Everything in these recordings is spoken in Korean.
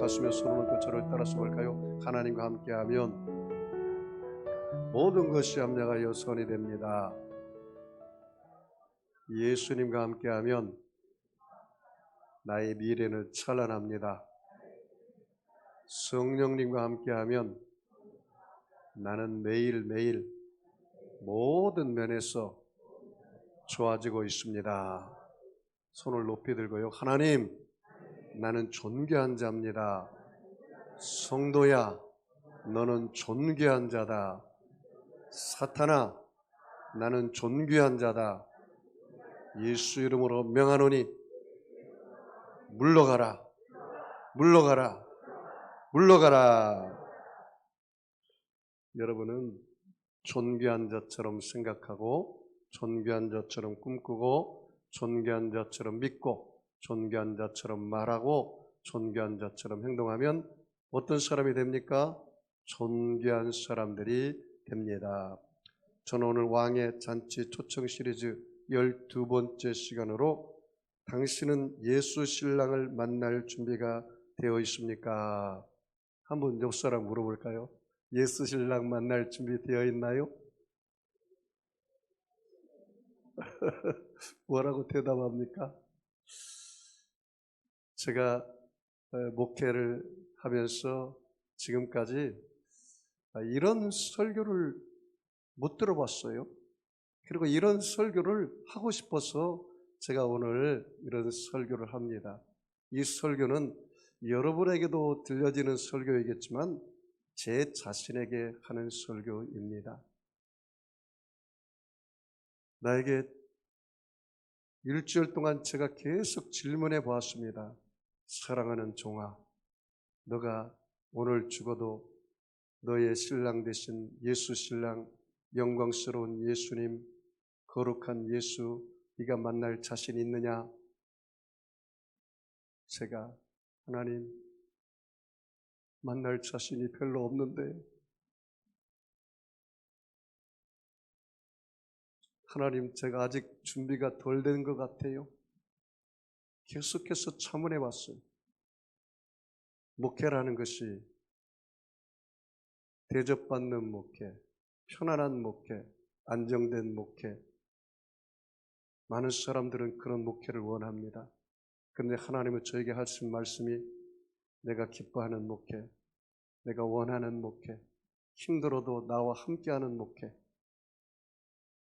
가슴에 손을 얹고 저를 따라서 볼까요? 하나님과 함께하면 모든 것이 합력하여 선이 됩니다. 예수님과 함께하면 나의 미래는 찬란합니다. 성령님과 함께하면 나는 매일매일 모든 면에서 좋아지고 있습니다. 손을 높이 들고요. 하나님, 나는 존귀한 자입니다. 성도야, 너는 존귀한 자다. 사탄아, 나는 존귀한 자다. 예수 이름으로 명하노니 물러가라, 물러가라, 물러가라. 여러분은 존귀한 자처럼 생각하고 존귀한 자처럼 꿈꾸고 존귀한 자처럼 믿고 존귀한 자처럼 말하고 존귀한 자처럼 행동하면 어떤 사람이 됩니까? 존귀한 사람들이 됩니다. 저는 오늘 왕의 잔치 초청 시리즈 12번째 시간으로 당신은 예수 신랑을 만날 준비가 되어 있습니까? 한번 옆 사람 물어볼까요? 예수 신랑 만날 준비 되어 있나요? 뭐라고 대답합니까? 제가 목회를 하면서 지금까지 이런 설교를 못 들어봤어요. 그리고 이런 설교를 하고 싶어서 제가 오늘 이런 설교를 합니다. 이 설교는 여러분에게도 들려지는 설교이겠지만 제 자신에게 하는 설교입니다. 나에게 일주일 동안 제가 계속 질문해 보았습니다. 사랑하는 종아, 너가 오늘 죽어도 너의 신랑 되신 예수 신랑, 영광스러운 예수님, 거룩한 예수, 네가 만날 자신 있느냐? 제가 하나님, 만날 자신이 별로 없는데 하나님, 제가 아직 준비가 덜 된 것 같아요. 계속해서 참원해 봤어요. 목회라는 것이 대접받는 목회, 편안한 목회, 안정된 목회, 많은 사람들은 그런 목회를 원합니다. 그런데 하나님은 저에게 하신 말씀이 내가 기뻐하는 목회, 내가 원하는 목회, 힘들어도 나와 함께하는 목회,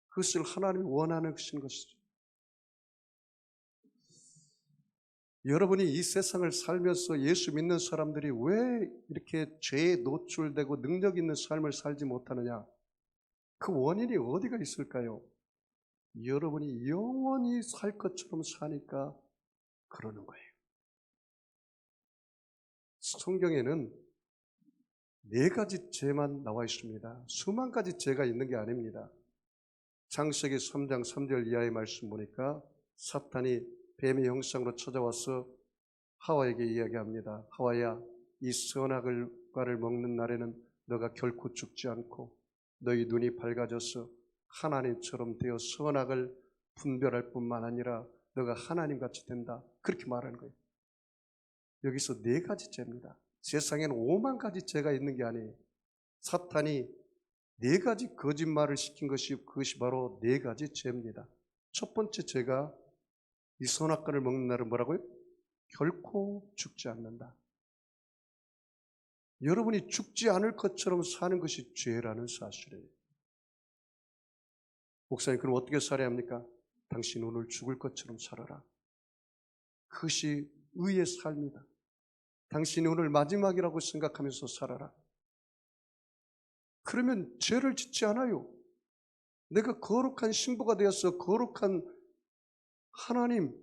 그것을 하나님이 원하는 것이죠. 여러분이 이 세상을 살면서 예수 믿는 사람들이 왜 이렇게 죄에 노출되고 능력 있는 삶을 살지 못하느냐? 그 원인이 어디가 있을까요? 여러분이 영원히 살 것처럼 사니까 그러는 거예요. 성경에는 4가지 죄만 나와 있습니다. 수만 가지 죄가 있는 게 아닙니다. 창세기 3장 3절 이하의 말씀 보니까 사탄이 뱀의 형상으로 찾아와서 하와에게 이야기합니다. 하와야, 이 선악을 과를 먹는 날에는 너가 결코 죽지 않고 너희 눈이 밝아져서 하나님처럼 되어 선악을 분별할 뿐만 아니라 너가 하나님같이 된다. 그렇게 말하는 거예요. 여기서 4가지 죄입니다. 세상에는 5만 가지 죄가 있는 게 아니에요. 사탄이 4가지 거짓말을 시킨 것이 그것이 바로 4가지 죄입니다. 첫 번째 죄가 이 선악과를 먹는 날은 뭐라고요? 결코 죽지 않는다. 여러분이 죽지 않을 것처럼 사는 것이 죄라는 사실이에요. 목사님, 그럼 어떻게 살아야 합니까? 당신 오늘 죽을 것처럼 살아라. 그것이 의의 삶이다. 당신이 오늘 마지막이라고 생각하면서 살아라. 그러면 죄를 짓지 않아요. 내가 거룩한 신부가 되어서 거룩한 하나님,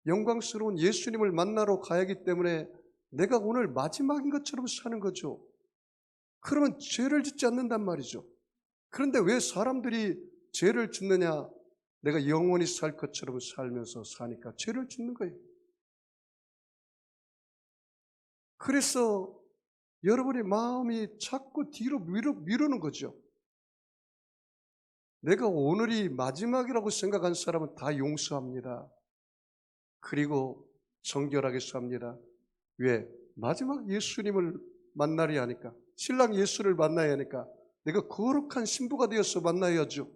영광스러운 예수님을 만나러 가야 하기 때문에 내가 오늘 마지막인 것처럼 사는 거죠. 그러면 죄를 짓지 않는단 말이죠. 그런데 왜 사람들이 죄를 짓느냐? 내가 영원히 살 것처럼 살면서 사니까 죄를 짓는 거예요. 그래서 여러분의 마음이 자꾸 뒤로 미루는 거죠. 내가 오늘이 마지막이라고 생각한 사람은 다 용서합니다. 그리고 정결하게 삽니다. 왜? 마지막 예수님을 만나려 하니까, 신랑 예수를 만나야 하니까 내가 거룩한 신부가 되어서 만나야죠.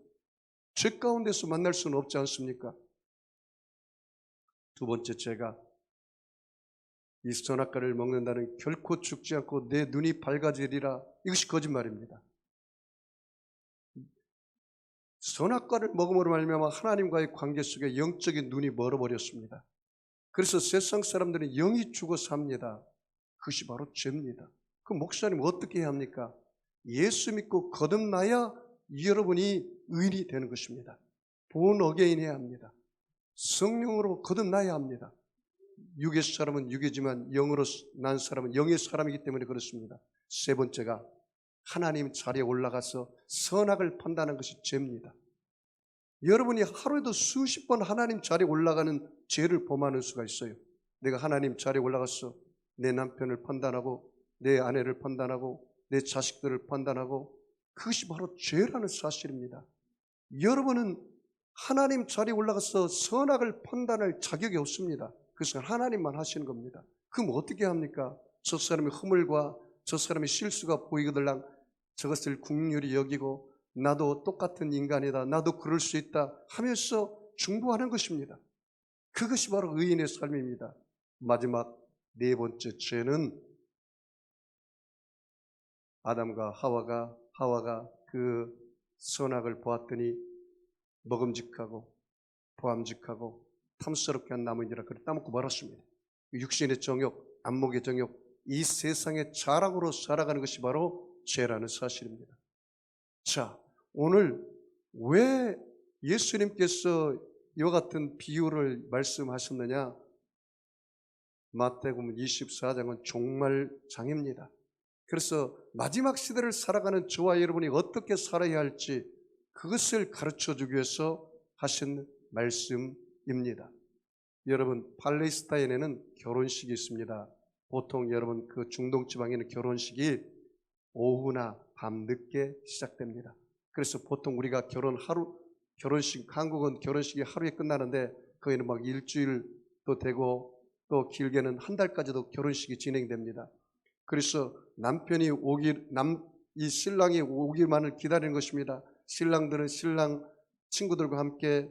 죄 가운데서 만날 수는 없지 않습니까? 두 번째, 죄가 이 선악과를 먹는다는 결코 죽지 않고 내 눈이 밝아지리라, 이것이 거짓말입니다. 선악과를 먹음으로 말미암아 하나님과의 관계 속에 영적인 눈이 멀어버렸습니다. 그래서 세상 사람들은 영이 죽어 삽니다. 그것이 바로 죄입니다. 그 목사님 어떻게 해야 합니까? 예수 믿고 거듭나야 여러분이 의인이 되는 것입니다. 본 어게인 해야 합니다. 성령으로 거듭나야 합니다. 육의 사람은 육이지만 영으로 난 사람은 영의 사람이기 때문에 그렇습니다. 세 번째가 하나님 자리에 올라가서 선악을 판단하는 것이 죄입니다. 여러분이 하루에도 수십 번 하나님 자리에 올라가는 죄를 범하는 수가 있어요. 내가 하나님 자리에 올라가서 내 남편을 판단하고 내 아내를 판단하고 내 자식들을 판단하고, 그것이 바로 죄라는 사실입니다. 여러분은 하나님 자리에 올라가서 선악을 판단할 자격이 없습니다. 그것은 하나님만 하시는 겁니다. 그럼 어떻게 합니까? 저 사람의 허물과 저 사람의 실수가 보이거들랑 저것을 긍휼히 여기고 나도 똑같은 인간이다, 나도 그럴 수 있다 하면서 중보하는 것입니다. 그것이 바로 의인의 삶입니다. 마지막 네 번째 죄는 아담과 하와가 그 선악을 보았더니 먹음직하고 보암직하고 탐스럽게 한 나무니라 그를 따먹고 말았습니다. 육신의 정욕, 안목의 정욕, 이 세상의 자랑으로 살아가는 것이 바로 죄라는 사실입니다. 자, 오늘 왜 예수님께서 이와 같은 비유를 말씀하셨느냐? 마태복음 24장은 종말장입니다. 그래서 마지막 시대를 살아가는 저와 여러분이 어떻게 살아야 할지 그것을 가르쳐주기 위해서 하신 말씀입니다. 여러분, 팔레스타인에는 결혼식이 있습니다. 보통 여러분 그 중동 지방에는 결혼식이 오후나 밤늦게 시작됩니다. 그래서 보통 우리가 결혼식, 한국은 결혼식이 하루에 끝나는데 거기는 막 일주일도 되고 또 길게는 한 달까지도 결혼식이 진행됩니다. 그래서 이 신랑이 오기만을 기다리는 것입니다. 신랑들은 신랑 친구들과 함께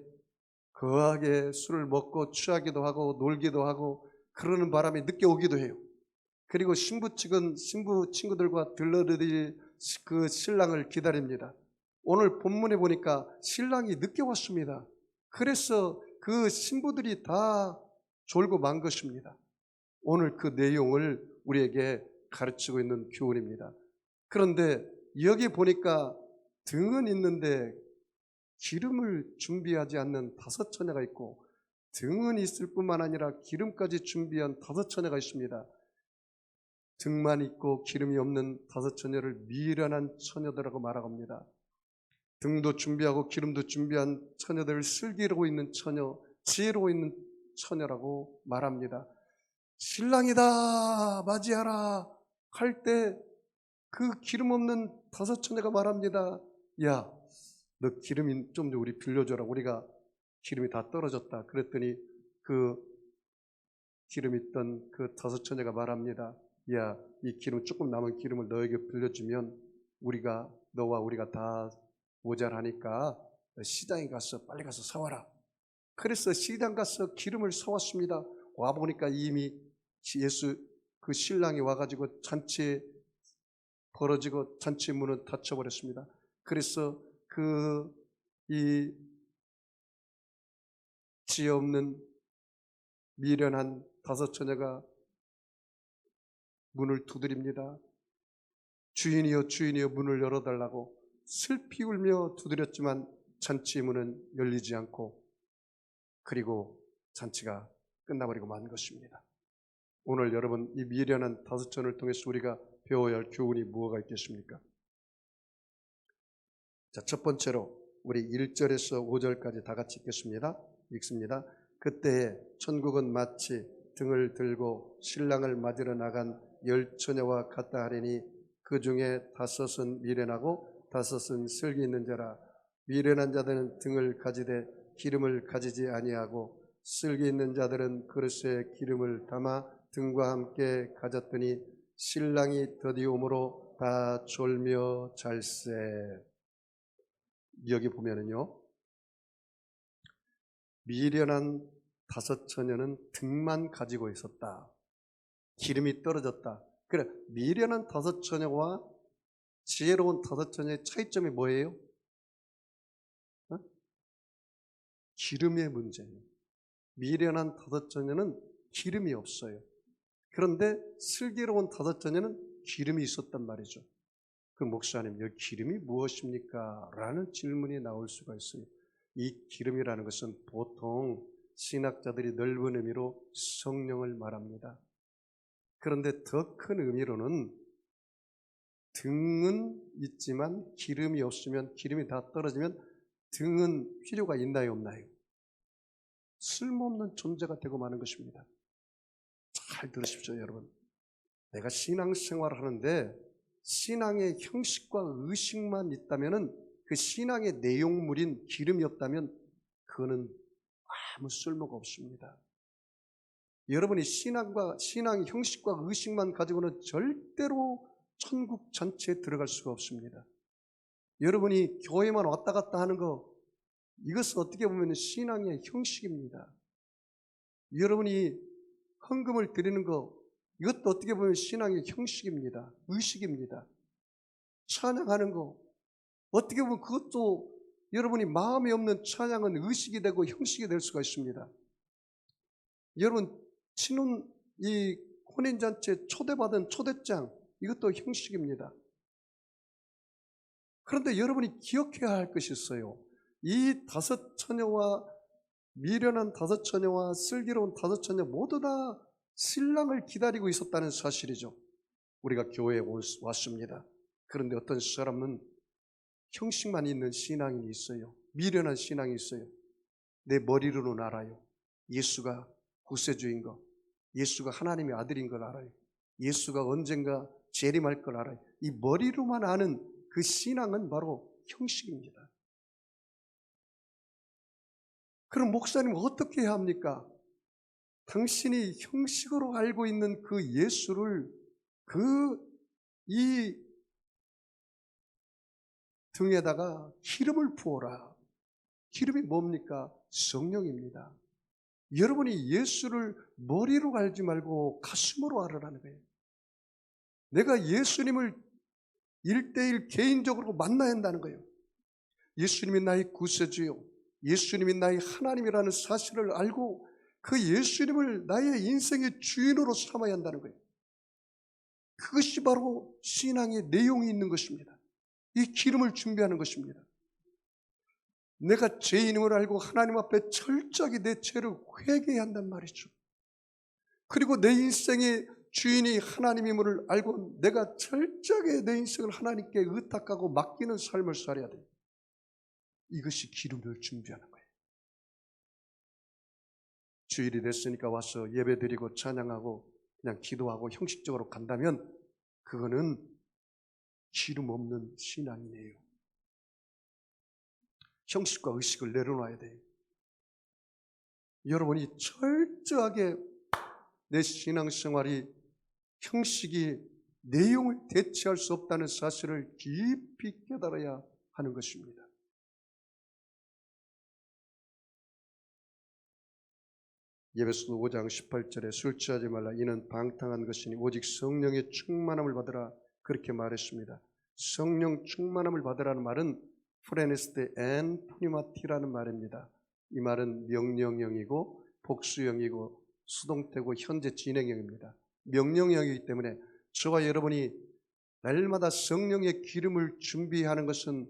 거하게 술을 먹고 취하기도 하고 놀기도 하고 그러는 바람에 늦게 오기도 해요. 그리고 신부 측은 신부 친구들과 들러리를 그 신랑을 기다립니다. 오늘 본문에 보니까 신랑이 늦게 왔습니다. 그래서 그 신부들이 다 졸고 만 것입니다. 오늘 그 내용을 우리에게 가르치고 있는 교훈입니다. 그런데 여기 보니까 등은 있는데 기름을 준비하지 않는 5 처녀가 있고, 등은 있을 뿐만 아니라 기름까지 준비한 5 처녀가 있습니다. 등만 있고 기름이 없는 5 처녀를 미련한 처녀들이라고 말하고 합니다. 등도 준비하고 기름도 준비한 처녀들을 슬기로고 있는 처녀, 지혜로워 있는 처녀라고 말합니다. 신랑이다 맞이하라 할 때 그 기름 없는 5 처녀가 말합니다. 야, 너 기름이 좀 우리 빌려줘라. 우리가 기름이 다 떨어졌다. 그랬더니 그 기름 있던 그 5 처녀가 말합니다. 야, 이 기름 조금 남은 기름을 너에게 빌려주면 너와 우리가 다 모자라니까 시장에 가서 빨리 가서 사와라. 그래서 시장 가서 기름을 사왔습니다. 와보니까 이미 예수 그 신랑이 와가지고 잔치에 벌어지고 잔치 문은 닫혀버렸습니다. 그래서 이 지혜 없는 미련한 5 처녀가 문을 두드립니다. 주인이여 주인이여 문을 열어달라고 슬피 울며 두드렸지만 잔치 문은 열리지 않고 그리고 잔치가 끝나버리고 만 것입니다. 오늘 여러분 이 미련한 5 처녀를 통해서 우리가 배워야 할 교훈이 무엇가 있겠습니까? 자, 첫 번째로 우리 1절에서 5절까지 다 같이 읽습니다. 그때에 천국은 마치 등을 들고 신랑을 맞으러 나간 10 처녀와 같다 하리니 그 중에 5은 미련하고 5은 슬기 있는 자라. 미련한 자들은 등을 가지되 기름을 가지지 아니하고 슬기 있는 자들은 그릇에 기름을 담아 등과 함께 가졌더니 신랑이 더디오므로 다 졸며 잘세. 여기 보면은요, 미련한 5 처녀는 등만 가지고 있었다. 기름이 떨어졌다. 그래, 미련한 5 처녀와 지혜로운 5 처녀의 차이점이 뭐예요? 기름의 문제예요. 미련한 5 처녀는 기름이 없어요. 그런데 슬기로운 5 처녀는 기름이 있었단 말이죠. 그 목사님, 여기 기름이 무엇입니까? 라는 질문이 나올 수가 있어요. 이 기름이라는 것은 보통 신학자들이 넓은 의미로 성령을 말합니다. 그런데 더 큰 의미로는 등은 있지만 기름이 없으면, 기름이 다 떨어지면 등은 필요가 있나요, 없나요? 쓸모없는 존재가 되고 마는 것입니다. 잘 들으십시오, 여러분. 내가 신앙생활을 하는데 신앙의 형식과 의식만 있다면, 그 신앙의 내용물인 기름이 없다면 그거는 아무 쓸모가 없습니다. 여러분이 신앙의 형식과 의식만 가지고는 절대로 천국 전체에 들어갈 수가 없습니다. 여러분이 교회만 왔다 갔다 하는 거, 이것은 어떻게 보면 신앙의 형식입니다. 여러분이 헌금을 드리는 거, 이것도 어떻게 보면 신앙의 형식입니다. 의식입니다. 찬양하는 거, 어떻게 보면 그것도 여러분이 마음이 없는 찬양은 의식이 되고 형식이 될 수가 있습니다. 여러분, 이 혼인잔치에 초대받은 초대장, 이것도 형식입니다. 그런데 여러분이 기억해야 할 것이 있어요. 이 5 처녀와 미련한 5 처녀와 슬기로운 5 처녀 모두 다 신랑을 기다리고 있었다는 사실이죠. 우리가 교회에 왔습니다. 그런데 어떤 사람은 형식만 있는 신앙인이 있어요. 미련한 신앙이 있어요. 내 머리로는 알아요. 예수가 구세주인 거, 예수가 하나님의 아들인 걸 알아요. 예수가 언젠가 재림할 걸 알아요. 이 머리로만 아는 그 신앙은 바로 형식입니다. 그럼 목사님 어떻게 해야 합니까? 당신이 형식으로 알고 있는 그 예수를 이 등에다가 기름을 부어라. 기름이 뭡니까? 성령입니다. 여러분이 예수를 머리로 알지 말고 가슴으로 알으라는 거예요. 내가 예수님을 1대1 개인적으로 만나야 한다는 거예요. 예수님이 나의 구세주요, 예수님이 나의 하나님이라는 사실을 알고 그 예수님을 나의 인생의 주인으로 삼아야 한다는 거예요. 그것이 바로 신앙의 내용이 있는 것입니다. 이 기름을 준비하는 것입니다. 내가 죄인임을 알고 하나님 앞에 철저하게 내 죄를 회개해야 한단 말이죠. 그리고 내 인생의 주인이 하나님임을 알고 내가 철저하게 내 인생을 하나님께 의탁하고 맡기는 삶을 살아야 돼요. 이것이 기름을 준비하는 거예요. 주일이 됐으니까 와서 예배드리고 찬양하고 그냥 기도하고 형식적으로 간다면 그거는 기름 없는 신앙이에요. 형식과 의식을 내려놔야 돼요. 여러분이 철저하게 내 신앙생활이 형식이 내용을 대체할 수 없다는 사실을 깊이 깨달아야 하는 것입니다. 에베소서 5장 18절에 술 취하지 말라 이는 방탕한 것이니 오직 성령의 충만함을 받으라 그렇게 말했습니다. 성령 충만함을 받으라는 말은 프레네스테 앤 푸니마티라는 말입니다. 이 말은 명령형이고 복수형이고 수동태고 현재 진행형입니다. 명령형이기 때문에 저와 여러분이 날마다 성령의 기름을 준비하는 것은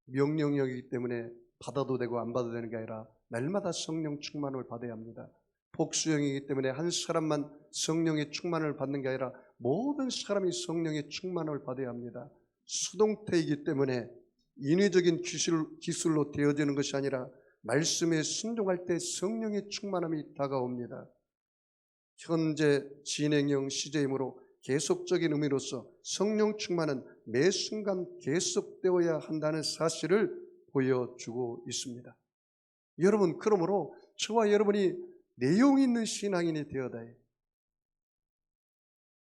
명령형이기 때문에 받아도 되고 안 받아도 되는 게 아니라 날마다 성령 충만을 받아야 합니다. 복수형이기 때문에 한 사람만 성령의 충만을 받는 게 아니라 모든 사람이 성령의 충만을 받아야 합니다. 수동태이기 때문에 인위적인 기술로 되어지는 것이 아니라 말씀에 순종할 때 성령의 충만함이 다가옵니다. 현재 진행형 시제이므로 계속적인 의미로서 성령 충만은 매 순간 계속되어야 한다는 사실을 보여주고 있습니다. 여러분, 그러므로 저와 여러분이 내용 있는 신앙인이 되어야 해.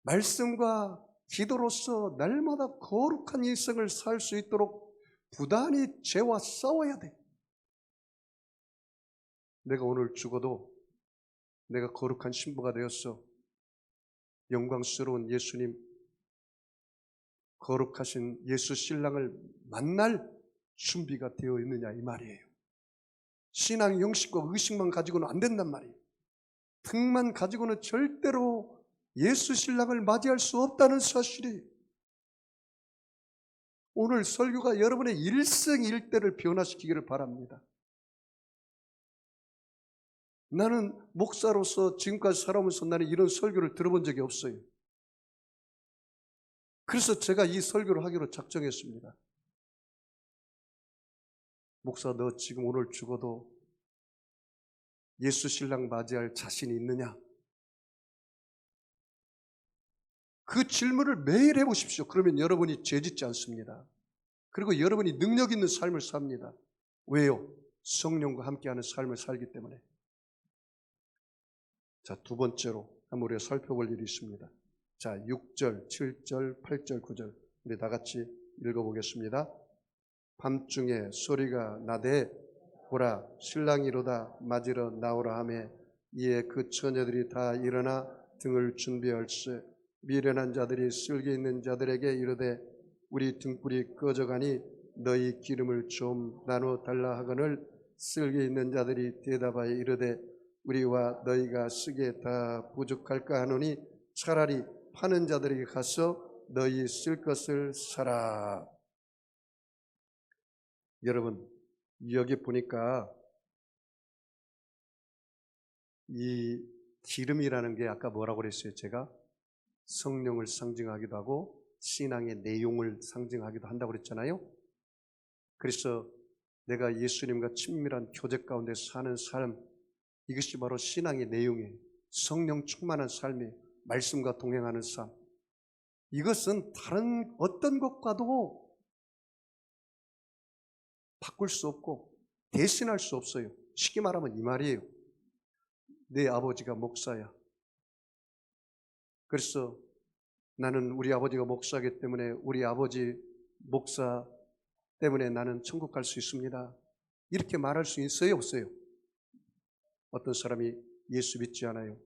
말씀과 기도로서 날마다 거룩한 일생을 살 수 있도록 부단히 죄와 싸워야 돼. 내가 오늘 죽어도 내가 거룩한 신부가 되었어. 영광스러운 예수님, 거룩하신 예수 신랑을 만날 준비가 되어 있느냐 이 말이에요. 신앙 영식과 의식만 가지고는 안 된단 말이에요. 등만 가지고는 절대로 예수 신랑을 맞이할 수 없다는 사실이에요. 오늘 설교가 여러분의 일생일대를 변화시키기를 바랍니다. 나는 목사로서 지금까지 살아오면서 나는 이런 설교를 들어본 적이 없어요. 그래서 제가 이 설교를 하기로 작정했습니다. 목사, 너 지금 오늘 죽어도 예수 신랑 맞이할 자신이 있느냐? 그 질문을 매일 해보십시오. 그러면 여러분이 죄짓지 않습니다. 그리고 여러분이 능력 있는 삶을 삽니다. 왜요? 성령과 함께하는 삶을 살기 때문에. 자, 두 번째로 한번 우리가 살펴볼 일이 있습니다. 자, 6절, 7절, 8절, 9절 우리 다 같이 읽어보겠습니다. 밤중에 소리가 나되 보라 신랑이로다 맞으러 나오라 하매 이에 그 처녀들이 다 일어나 등을 준비할세 미련한 자들이 쓸개 있는 자들에게 이르되 우리 등불이 꺼져가니 너희 기름을 좀 나누어 달라 하거늘 쓸개 있는 자들이 대답하여 이르되 우리와 너희가 쓰기에 다 부족할까 하노니 차라리 파는 자들에게 가서 너희 쓸 것을 사라. 여러분 여기 보니까 이 기름이라는 게 아까 뭐라고 그랬어요? 제가 성령을 상징하기도 하고 신앙의 내용을 상징하기도 한다고 그랬잖아요. 그래서 내가 예수님과 친밀한 교제 가운데 사는 삶, 이것이 바로 신앙의 내용이에요. 성령 충만한 삶이 말씀과 동행하는 삶. 이것은 다른 어떤 것과도 바꿀 수 없고 대신할 수 없어요. 쉽게 말하면 이 말이에요. 내 아버지가 목사야. 그래서 나는 우리 아버지가 목사이기 때문에 우리 아버지 목사 때문에 나는 천국 갈 수 있습니다. 이렇게 말할 수 있어요? 없어요? 어떤 사람이 예수 믿지 않아요.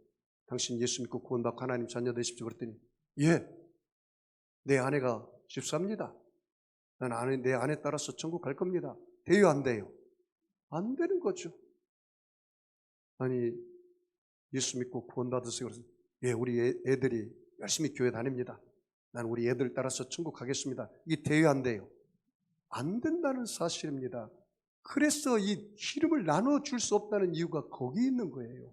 당신 예수 믿고 구원받고 하나님 자녀 되십시오. 그랬더니 예, 내 아내가 집사입니다. 난 내 아내 따라서 천국 갈 겁니다. 돼요? 안 돼요? 안 되는 거죠. 아니 예수 믿고 구원받으세요. 그래서 예, 우리 애들이 열심히 교회 다닙니다. 난 우리 애들 따라서 천국 가겠습니다. 이게 돼요? 안 돼요? 안 된다는 사실입니다. 그래서 이 기름을 나눠줄 수 없다는 이유가 거기 있는 거예요.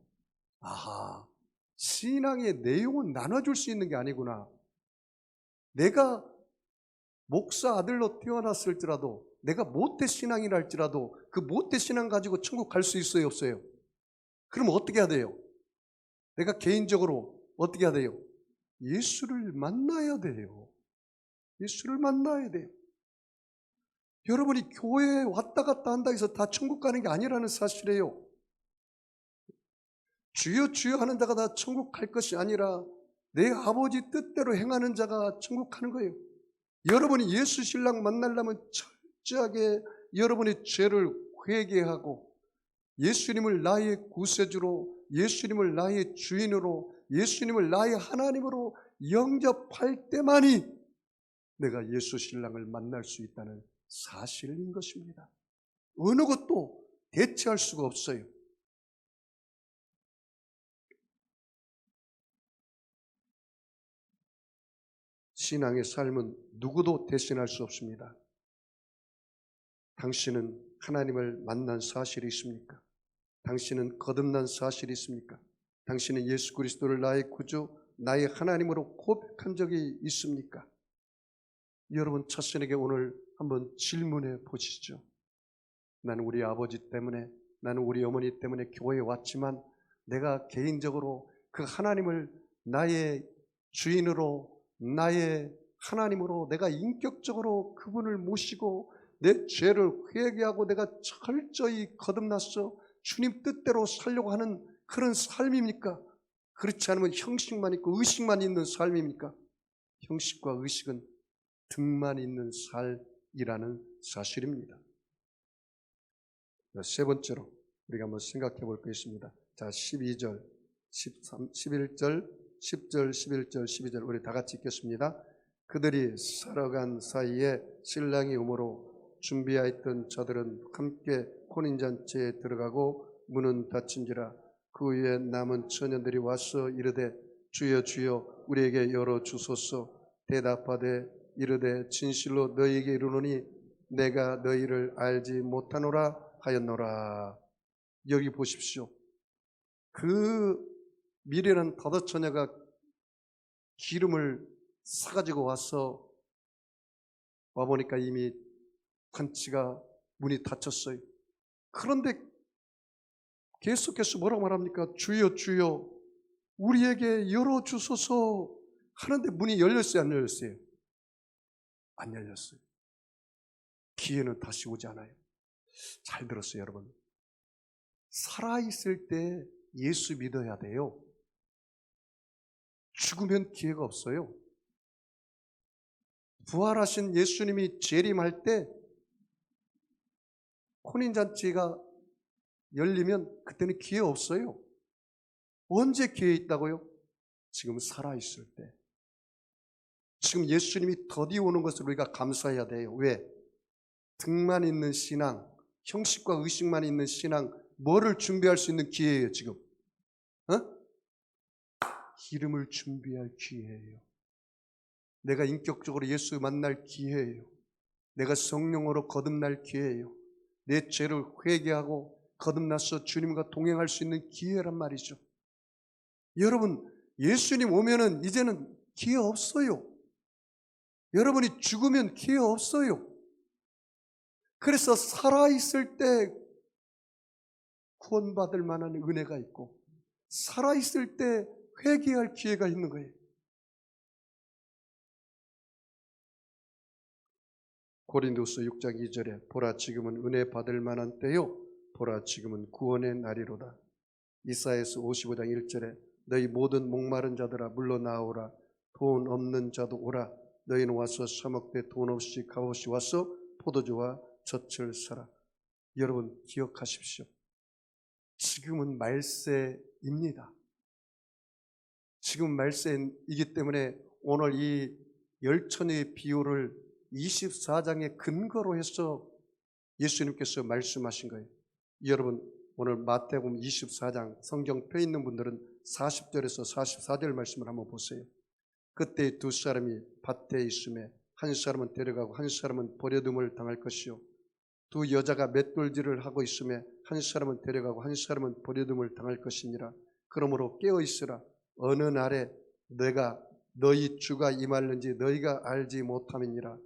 아하, 신앙의 내용은 나눠줄 수 있는 게 아니구나. 내가 목사 아들로 태어났을지라도 내가 모태 신앙이라 할지라도 그 모태 신앙 가지고 천국 갈 수 있어요? 없어요? 그럼 어떻게 해야 돼요? 내가 개인적으로 어떻게 해야 돼요? 예수를 만나야 돼요. 예수를 만나야 돼요. 여러분이 교회에 왔다 갔다 한다 해서 다 천국 가는 게 아니라는 사실이에요. 주여 주여 하는 자가 다 천국 갈 것이 아니라 내 아버지 뜻대로 행하는 자가 천국 가는 거예요. 여러분이 예수 신랑 만나려면 철저하게 여러분의 죄를 회개하고 예수님을 나의 구세주로, 예수님을 나의 주인으로, 예수님을 나의 하나님으로 영접할 때만이 내가 예수 신랑을 만날 수 있다는 사실인 것입니다. 어느 것도 대체할 수가 없어요. 신앙의 삶은 누구도 대신할 수 없습니다. 당신은 하나님을 만난 사실이 있습니까? 당신은 거듭난 사실이 있습니까? 당신은 예수 그리스도를 나의 구주, 나의 하나님으로 고백한 적이 있습니까? 여러분 자신에게 오늘 한번 질문해 보시죠. 나는 우리 아버지 때문에, 나는 우리 어머니 때문에 교회에 왔지만 내가 개인적으로 그 하나님을 나의 주인으로, 나의 하나님으로 내가 인격적으로 그분을 모시고 내 죄를 회개하고 내가 철저히 거듭났어 주님 뜻대로 살려고 하는 그런 삶입니까? 그렇지 않으면 형식만 있고 의식만 있는 삶입니까? 형식과 의식은 등만 있는 살이라는 사실입니다. 세 번째로 우리가 한번 생각해 볼 것입니다. 자, 12절, 13, 11절, 10절, 11절, 12절 우리 다 같이 읽겠습니다. 그들이 살아간 사이에 신랑이 오므로 준비하였던 자들은 함께 혼인잔치에 들어가고 문은 닫힌지라. 그 후에 남은 처녀들이 와서 이르되 주여 주여 우리에게 열어주소서. 대답하되 이르되 진실로 너희에게 이르노니 내가 너희를 알지 못하노라 하였노라. 여기 보십시오. 그 미련한 다섯 처녀가 기름을 사가지고 와보니까 이미 관치가 문이 닫혔어요. 그런데 계속해서 뭐라고 말합니까? 주여 주여 우리에게 열어주소서 하는데 문이 열렸어요? 안 열렸어요? 안 열렸어요. 기회는 다시 오지 않아요. 잘 들었어요, 여러분. 살아있을 때 예수 믿어야 돼요. 죽으면 기회가 없어요. 부활하신 예수님이 재림할 때 혼인잔치가 열리면 그때는 기회 없어요. 언제 기회 있다고요? 지금 살아있을 때. 지금 예수님이 더디 오는 것을 우리가 감사해야 돼요. 왜? 등만 있는 신앙, 형식과 의식만 있는 신앙, 뭐를 준비할 수 있는 기회예요, 지금? 기름을 준비할 기회예요. 내가 인격적으로 예수 만날 기회예요. 내가 성령으로 거듭날 기회예요. 내 죄를 회개하고 거듭나서 주님과 동행할 수 있는 기회란 말이죠. 여러분, 예수님 오면은 이제는 기회 없어요. 여러분이 죽으면 기회 없어요. 그래서 살아있을 때 구원받을 만한 은혜가 있고 살아있을 때 회개할 기회가 있는 거예요. 고린도서 6장 2절에 보라 지금은 은혜 받을 만한 때요 보라 지금은 구원의 날이로다. 이사야서 55장 1절에 너희 모든 목마른 자들아 물러나오라. 돈 없는 자도 오라. 너희는 와서 사먹되 돈 없이 값없이 와서 포도주와 젖을 사라. 여러분 기억하십시오. 지금은 말세입니다. 지금 말세이기 때문에 오늘 이 열처녀의 비유를 24장의 근거로 해서 예수님께서 말씀하신 거예요. 여러분 오늘 마태복음 24장 성경 펴 있는 분들은 40절에서 44절 말씀을 한번 보세요. 그때 두 사람이 밭에 있음에 한 사람은 데려가고 한 사람은 버려둠을 당할 것이요 두 여자가 맷돌질을 하고 있음에 한 사람은 데려가고 한 사람은 버려둠을 당할 것이니라. 그러므로 깨어 있으라. 어느 날에 내가 너희 주가 임하는지 너희가 알지 못함이니라.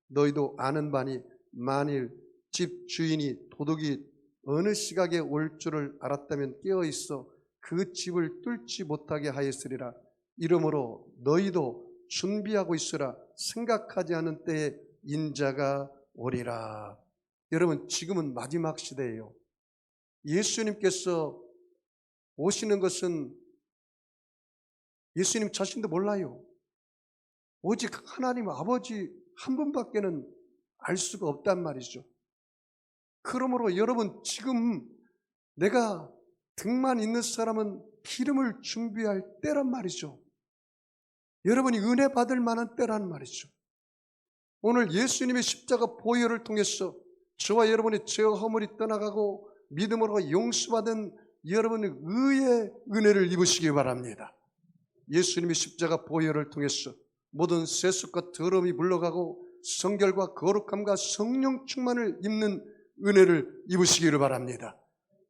너희도 아는 바니 만일 집 주인이 도둑이 어느 시각에 올 줄을 알았다면 깨어 있어 그 집을 뚫지 못하게 하였으리라. 이러므로 너희도 준비하고 있으라. 생각하지 않은 때에 인자가 오리라. 여러분 지금은 마지막 시대예요. 예수님께서 오시는 것은 예수님 자신도 몰라요. 오직 하나님 아버지 한 분밖에는 알 수가 없단 말이죠. 그러므로 여러분 지금 내가 등만 있는 사람은 기름을 준비할 때란 말이죠. 여러분이 은혜 받을 만한 때란 말이죠. 오늘 예수님의 십자가 보혈을 통해서 저와 여러분의 죄와 허물이 떠나가고 믿음으로 용서받은 여러분의 의의 은혜를 입으시기 바랍니다. 예수님의 십자가 보혈을 통해서 모든 세습과 더러움이 물러가고 성결과 거룩함과 성령 충만을 입는 은혜를 입으시기를 바랍니다.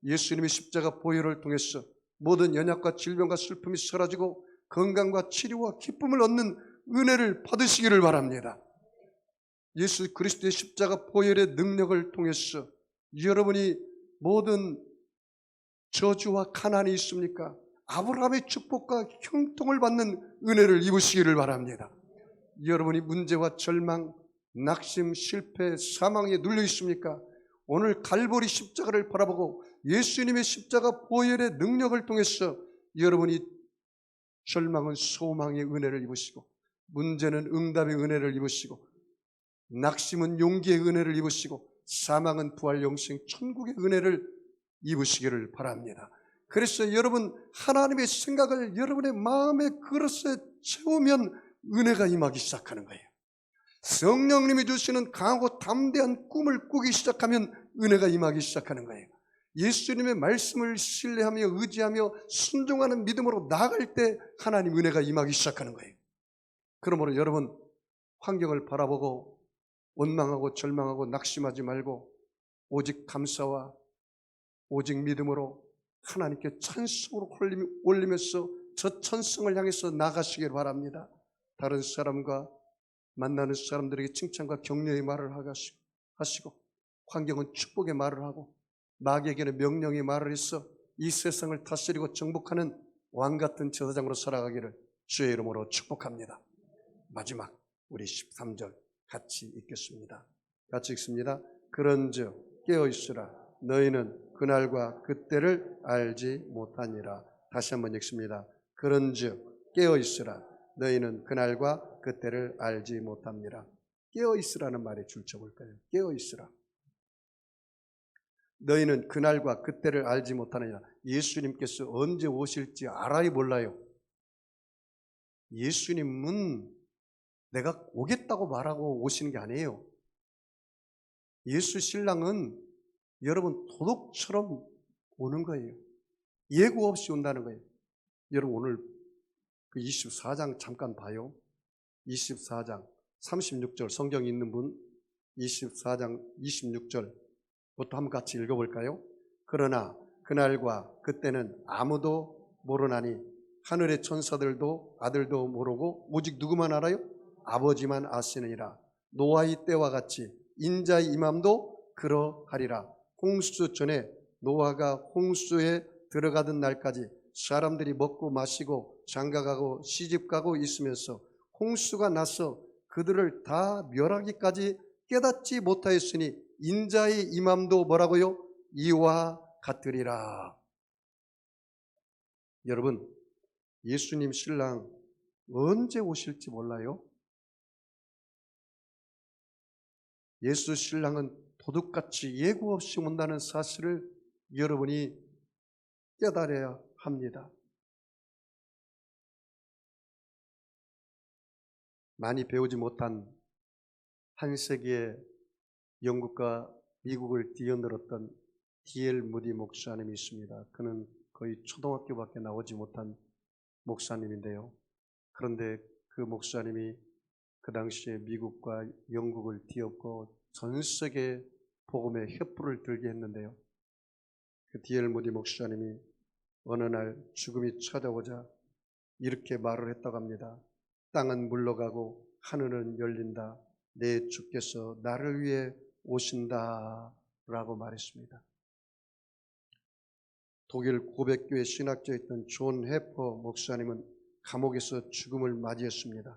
예수님의 십자가 보혈을 통해서 모든 연약과 질병과 슬픔이 사라지고 건강과 치료와 기쁨을 얻는 은혜를 받으시기를 바랍니다. 예수 그리스도의 십자가 보혈의 능력을 통해서 여러분이 모든 저주와 가난이 있습니까? 아브라함의 축복과 형통을 받는 은혜를 입으시기를 바랍니다. 여러분이 문제와 절망, 낙심, 실패, 사망에 눌려 있습니까? 오늘 갈보리 십자가를 바라보고 예수님의 십자가 보혈의 능력을 통해서 여러분이 절망은 소망의 은혜를 입으시고, 문제는 응답의 은혜를 입으시고, 낙심은 용기의 은혜를 입으시고, 사망은 부활 영생 천국의 은혜를 입으시기를 바랍니다. 그래서 여러분 하나님의 생각을 여러분의 마음의 그릇에 채우면 은혜가 임하기 시작하는 거예요. 성령님이 주시는 강하고 담대한 꿈을 꾸기 시작하면 은혜가 임하기 시작하는 거예요. 예수님의 말씀을 신뢰하며 의지하며 순종하는 믿음으로 나아갈 때 하나님 은혜가 임하기 시작하는 거예요. 그러므로 여러분 환경을 바라보고 원망하고 절망하고 낙심하지 말고 오직 감사와 오직 믿음으로 하나님께 찬송으로 올리면서 저 천성을 향해서 나가시길 바랍니다. 다른 사람과 만나는 사람들에게 칭찬과 격려의 말을 하시고, 환경은 축복의 말을 하고, 마귀에게는 명령의 말을 해서 이 세상을 다스리고 정복하는 왕같은 제사장으로 살아가기를 주의 이름으로 축복합니다. 마지막 우리 13절 같이 읽겠습니다. 같이 읽습니다. 그런즉 깨어있으라. 너희는 그날과 그때를 알지 못하니라. 다시 한번 읽습니다. 그런즉 깨어있으라. 너희는 그날과 그때를 알지 못합니다. 깨어있으라는 말에 줄쳐볼까요? 깨어있으라. 너희는 그날과 그때를 알지 못하느냐. 예수님께서 언제 오실지 알아요, 몰라요? 예수님은 내가 오겠다고 말하고 오시는 게 아니에요. 예수 신랑은 여러분 도둑처럼 오는 거예요. 예고 없이 온다는 거예요. 여러분 오늘 그 24장 잠깐 봐요. 24장 36절 성경 있는 분 24장 26절부터 한번 같이 읽어볼까요? 그러나 그날과 그때는 아무도 모르나니 하늘의 천사들도 아들도 모르고 오직 누구만 알아요? 아버지만 아시느니라. 노아의 때와 같이 인자의 임함도 그러하리라. 홍수 전에 노아가 홍수에 들어가던 날까지 사람들이 먹고 마시고 장가가고 시집가고 있으면서 홍수가 나서 그들을 다 멸하기까지 깨닫지 못하였으니 인자의 임함도 뭐라고요? 이와 같으리라. 여러분 예수님 신랑 언제 오실지 몰라요? 예수 신랑은 도둑같이 예고 없이 온다는 사실을 여러분이 깨달아야 합니다. 많이 배우지 못한 한 세기의 영국과 미국을 뒤흔들었던 D.L. 무디 목사님이 있습니다. 그는 거의 초등학교밖에 나오지 못한 목사님인데요. 그런데 그 목사님이 그 당시에 미국과 영국을 뒤엎고 전 세계 복음의 횃불을 들게 했는데요. 그 D.L. 무디 목사님이 어느 날 죽음이 찾아오자 이렇게 말을 했다고 합니다. 땅은 물러가고 하늘은 열린다. 내 주께서 나를 위해 오신다 라고 말했습니다. 독일 고백교회 신학자였던 존 해퍼 목사님은 감옥에서 죽음을 맞이했습니다.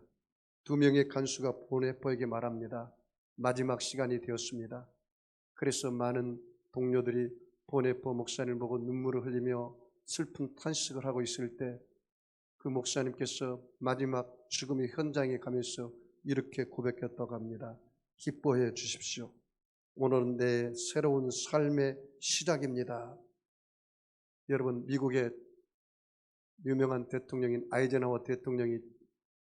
2명의 간수가 본 해퍼에게 말합니다. 마지막 시간이 되었습니다. 그래서 많은 동료들이 본 해퍼 목사님을 보고 눈물을 흘리며 슬픈 탄식을 하고 있을 때 그 목사님께서 마지막 죽음의 현장에 가면서 이렇게 고백했다고 합니다. 기뻐해 주십시오. 오늘은 내 새로운 삶의 시작입니다. 여러분 미국의 유명한 대통령인 아이젠하워 대통령이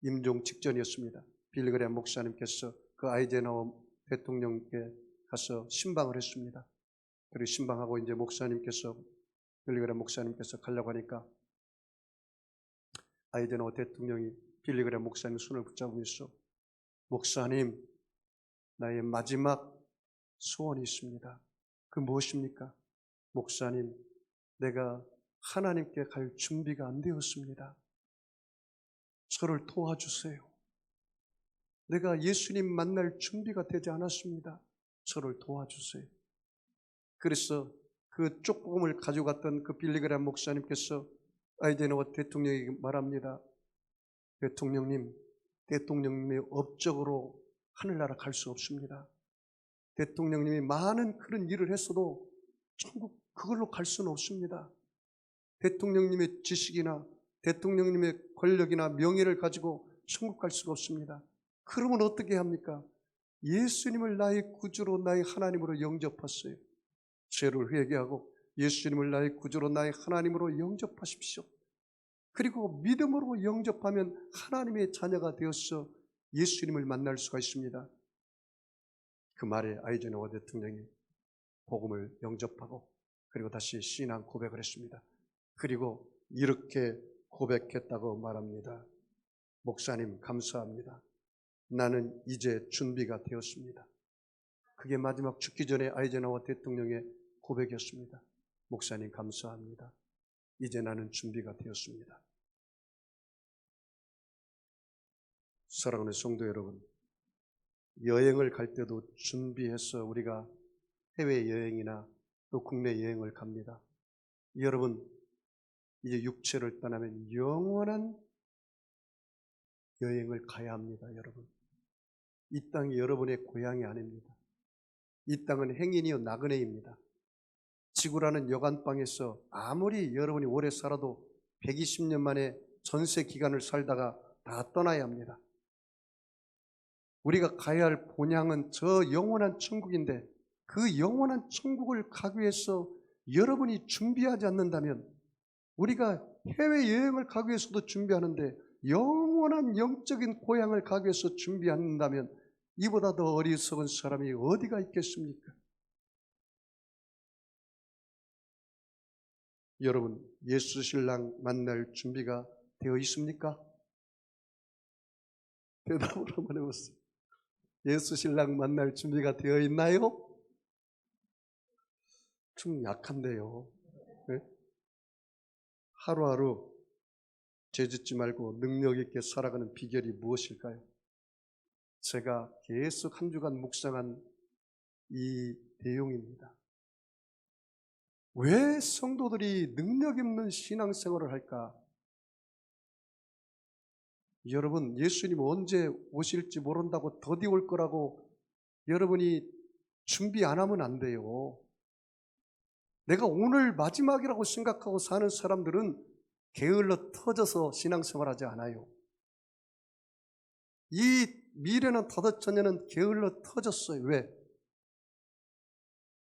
임종 직전이었습니다. 빌리 그레이엄 목사님께서 그 아이젠하워 대통령께 가서 신방을 했습니다. 그리고 신방하고 이제 목사님께서 빌리 그레이엄 목사님께서 가려고 하니까 아이젠하워 대통령이 빌리 그레이엄 목사님 손을 붙잡으면서 목사님 나의 마지막 소원이 있습니다. 그 무엇입니까? 목사님 내가 하나님께 갈 준비가 안 되었습니다. 저를 도와주세요. 내가 예수님 만날 준비가 되지 않았습니다. 저를 도와주세요. 그래서 그 쪽복음을 가져갔던 그 빌리 그레이엄 목사님께서 아이젠하워 대통령에게 말합니다. 대통령님의 업적으로 하늘나라 갈 수 없습니다. 대통령님이 많은 그런 일을 했어도 천국 그걸로 갈 수는 없습니다. 대통령님의 지식이나 대통령님의 권력이나 명예를 가지고 천국 갈 수가 없습니다. 그러면 어떻게 합니까? 예수님을 나의 구주로 나의 하나님으로 영접하세요. 죄를 회개하고 예수님을 나의 구주로 나의 하나님으로 영접하십시오. 그리고 믿음으로 영접하면 하나님의 자녀가 되어서 예수님을 만날 수가 있습니다. 그 말에 아이젠하워 대통령이 복음을 영접하고 그리고 다시 신앙 고백을 했습니다. 그리고 이렇게 고백했다고 말합니다. 목사님 감사합니다. 나는 이제 준비가 되었습니다. 그게 마지막 죽기 전에 아이젠하워 대통령의 고백이었습니다. 목사님 감사합니다. 이제 나는 준비가 되었습니다. 사랑하는 성도 여러분, 여행을 갈 때도 준비해서 우리가 해외여행이나 또 국내 여행을 갑니다. 여러분, 이제 육체를 떠나면 영원한 여행을 가야 합니다. 여러분, 이 땅이 여러분의 고향이 아닙니다. 이 땅은 행인이요 나그네입니다. 지구라는 여간방에서 아무리 여러분이 오래 살아도 120년 만에 전세 기간을 살다가 다 떠나야 합니다. 우리가 가야 할 본향은 저 영원한 천국인데 그 영원한 천국을 가기 위해서 여러분이 준비하지 않는다면, 우리가 해외여행을 가기 위해서도 준비하는데 영원한 영적인 고향을 가기 위해서 준비하지 않는다면 이보다 더 어리석은 사람이 어디가 있겠습니까? 여러분, 예수 신랑 만날 준비가 되어 있습니까? 대답을 한번 해보세요. 예수 신랑 만날 준비가 되어 있나요? 좀 약한데요. 네? 하루하루 죄짓지 말고 능력 있게 살아가는 비결이 무엇일까요? 제가 계속 한 주간 묵상한 이 내용입니다. 왜 성도들이 능력 있는 신앙생활을 할까? 여러분, 예수님 언제 오실지 모른다고 더디 올 거라고 여러분이 준비 안 하면 안 돼요. 내가 오늘 마지막이라고 생각하고 사는 사람들은 게을러 터져서 신앙생활하지 않아요. 이 미래는 더덕처녀는 게을러 터졌어요. 왜?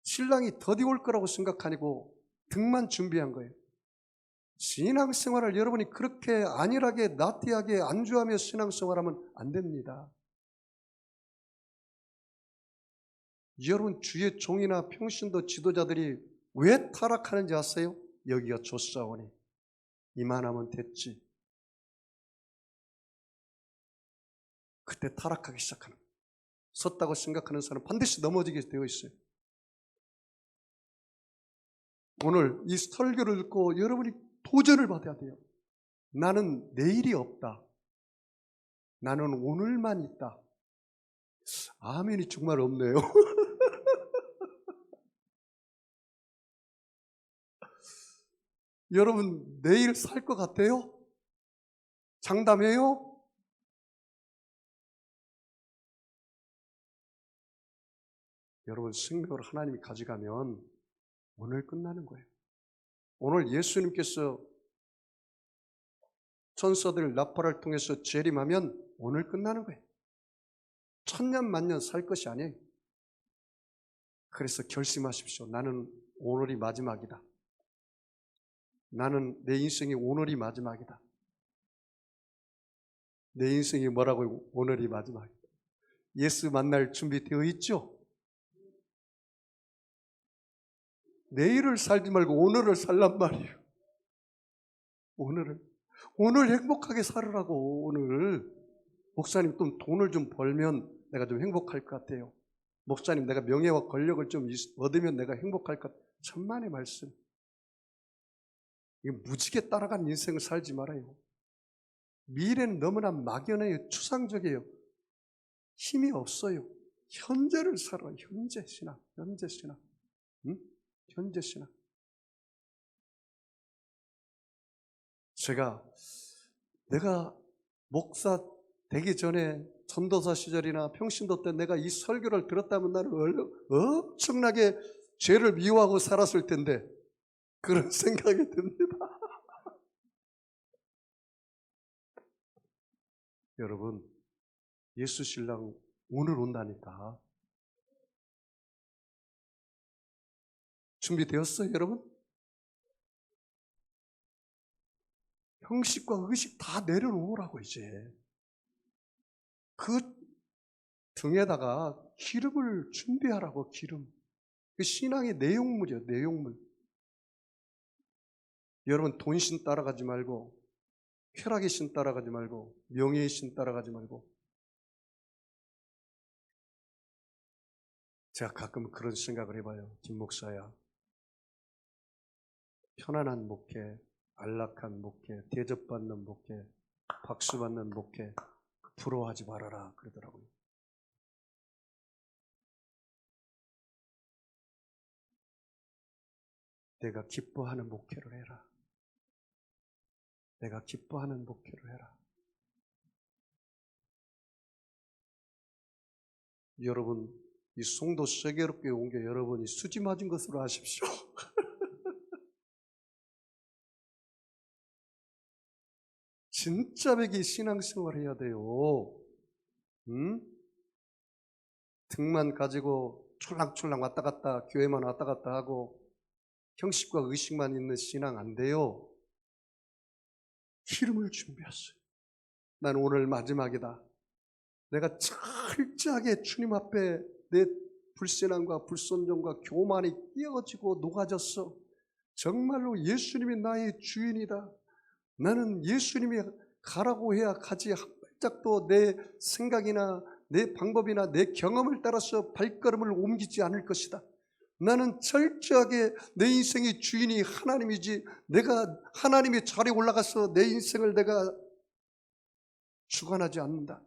신랑이 더디 올 거라고 생각하고 등만 준비한 거예요. 신앙생활을 여러분이 그렇게 안일하게 나태하게 안주하며 신앙생활하면 안 됩니다. 여러분, 주의 종이나 평신도 지도자들이 왜 타락하는지 아세요? 여기가 좁사오니 이만하면 됐지. 그때 타락하기 시작하는 거예요. 섰다고 생각하는 사람은 반드시 넘어지게 되어 있어요. 오늘 이 설교를 듣고 여러분이 도전을 받아야 돼요. 나는 내일이 없다. 나는 오늘만 있다. 아멘이 정말 없네요. 여러분, 내일 살 것 같아요? 장담해요? 여러분, 생명을 하나님이 가져가면 오늘 끝나는 거예요. 오늘 예수님께서 천사들 나팔을 통해서 재림하면 오늘 끝나는 거예요. 천년 만년 살 것이 아니에요. 그래서 결심하십시오. 나는 오늘이 마지막이다. 나는 내 인생이 오늘이 마지막이다. 내 인생이 뭐라고요? 오늘이 마지막이다. 예수 만날 준비되어 있죠? 내일을 살지 말고 오늘을 살란 말이에요. 오늘 행복하게 살으라고. 오늘 목사님 좀 돈을 좀 벌면 내가 좀 행복할 것 같아요. 목사님 내가 명예와 권력을 좀 얻으면 내가 행복할 것 같아요. 천만의 말씀. 이거 무지개 따라간 인생을 살지 말아요. 미래는 너무나 막연해요. 추상적이에요. 힘이 없어요. 현재를 살아. 현재 신앙. 응? 현재 신앙. 내가 목사 되기 전에 전도사 시절이나 평신도 때 내가 이 설교를 들었다면 나는 엄청나게 죄를 미워하고 살았을 텐데 그런 생각이 듭니다. 여러분, 예수 신랑 오늘 온다니까. 준비되었어요, 여러분? 형식과 의식 다 내려놓으라고 이제. 그 등에다가 기름을 준비하라고, 기름. 그 신앙의 내용물이에요, 내용물. 여러분, 돈신 따라가지 말고, 쾌락의 신 따라가지 말고, 명예의 신 따라가지 말고. 제가 가끔 그런 생각을 해봐요. 김 목사야, 편안한 목회, 안락한 목회, 대접받는 목회, 박수받는 목회 부러워하지 말아라 그러더라고요. 내가 기뻐하는 목회를 해라. 내가 기뻐하는 목회를 해라. 여러분, 이 송도 세계롭게 온 게 여러분이 수지 맞은 것으로 아십시오. 진짜 백이 신앙생활 해야 돼요. 등만 가지고 촐랑촐랑 왔다 갔다, 교회만 왔다 갔다 하고 형식과 의식만 있는 신앙 안 돼요. 기름을 준비했어요. 난 오늘 마지막이다. 내가 철저하게 주님 앞에 내 불신앙과 불순종과 교만이 끼어지고 녹아졌어. 정말로 예수님이 나의 주인이다. 나는 예수님이 가라고 해야 가지 한 발짝도 내 생각이나 내 방법이나 내 경험을 따라서 발걸음을 옮기지 않을 것이다. 나는 철저하게 내 인생의 주인이 하나님이지, 내가 하나님의 자리에 올라가서 내 인생을 내가 주관하지 않는다.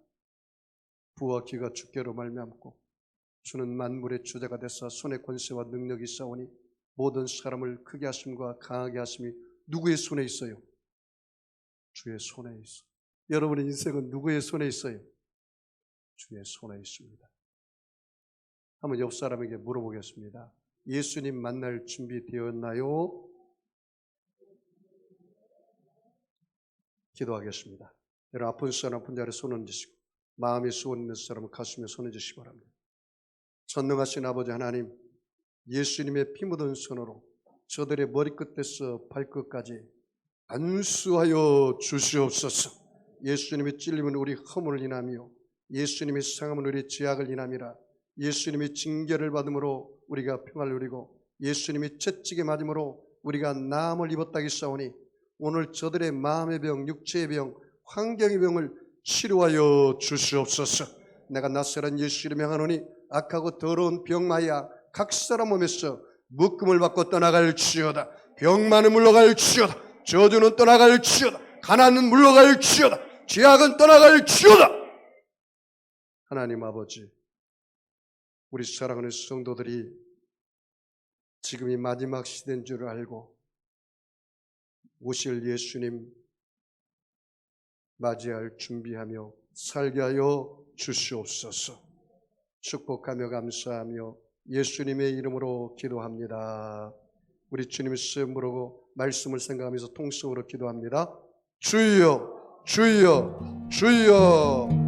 부와 기가 주께로 말미암고 주는 만물의 주제가 되사 손의 권세와 능력이 있사오니 모든 사람을 크게 하심과 강하게 하심이 누구의 손에 있어요? 주의 손에 있어. 여러분의 인생은 누구의 손에 있어요? 주의 손에 있습니다. 한번 옆 사람에게 물어보겠습니다. 예수님 만날 준비 되었나요? 기도하겠습니다. 여러분, 아픈 사람 아픈 자리에 손 얹으시고 마음에 수원 있는 사람은 가슴에 손 얹으시기 바랍니다. 전능하신 아버지 하나님, 예수님의 피 묻은 손으로 저들의 머리끝에서 발끝까지 안수하여 주시옵소서. 예수님의 찔림은 우리 허물을 인하며 예수님의 상함은 우리 죄악을 인함이라. 예수님의 징계를 받음으로 우리가 평안을 누리고 예수님이 채찍에 맞음으로 우리가 나음을 입었다기 싸우니 오늘 저들의 마음의 병, 육체의 병, 환경의 병을 치료하여 주시옵소서. 내가 낯설은 예수 이름에 명하노니 악하고 더러운 병마야 각 사람 몸에서 묶음을 받고 떠나갈지어다. 병만은 물러갈지어다. 저주는 떠나갈지어다. 가난은 물러갈지어다. 죄악은 떠나갈지어다. 하나님 아버지, 우리 사랑하는 성도들이 지금이 마지막 시대인 줄 알고 오실 예수님 맞이할 준비하며 살게 하여 주시옵소서. 축복하며 감사하며 예수님의 이름으로 기도합니다. 우리 주님의 시험 부르고 말씀을 생각하면서 통성으로 기도합니다. 주여, 주여, 주여.